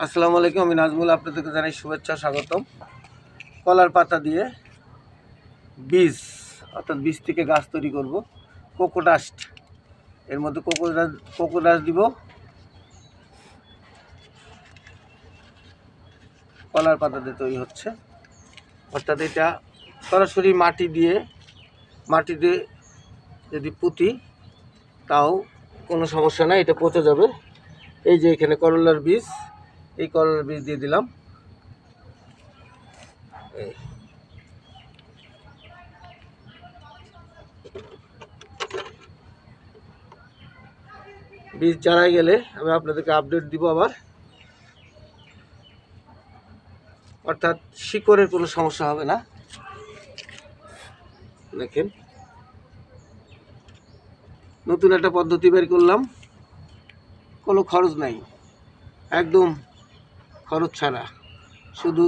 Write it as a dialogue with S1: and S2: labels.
S1: আসসালামু আলাইকুম, আমি নাজমুল। আপনাদেরকে জানাই শুভেচ্ছা, স্বাগতম। কলার পাতা দিয়ে বীজ, অর্থাৎ বীজ থেকে গাছ তৈরি করব। কোকোডাস্ট, এর মধ্যে কোকোডাস্ট দিব। কলার পাতা দিয়ে তৈরি হচ্ছে, অর্থাৎ এটা সরাসরি মাটি দিয়ে যদি পুঁতি তাও কোনো সমস্যা নাই, এটা পচে যাবে। এই যে এখানে করলার বীজ, এই করলার বীজ দিয়ে দিলাম। বীজ চারাই গেলে আমি আপনাদেরকে আপডেট দিব আবার। অর্থাৎ শিকড়ের কোনো সমস্যা হবে না। দেখেন, নতুন একটা পদ্ধতি বের করলাম, কোনো খরচ নাই, একদম খরচ ছাড়া, শুধু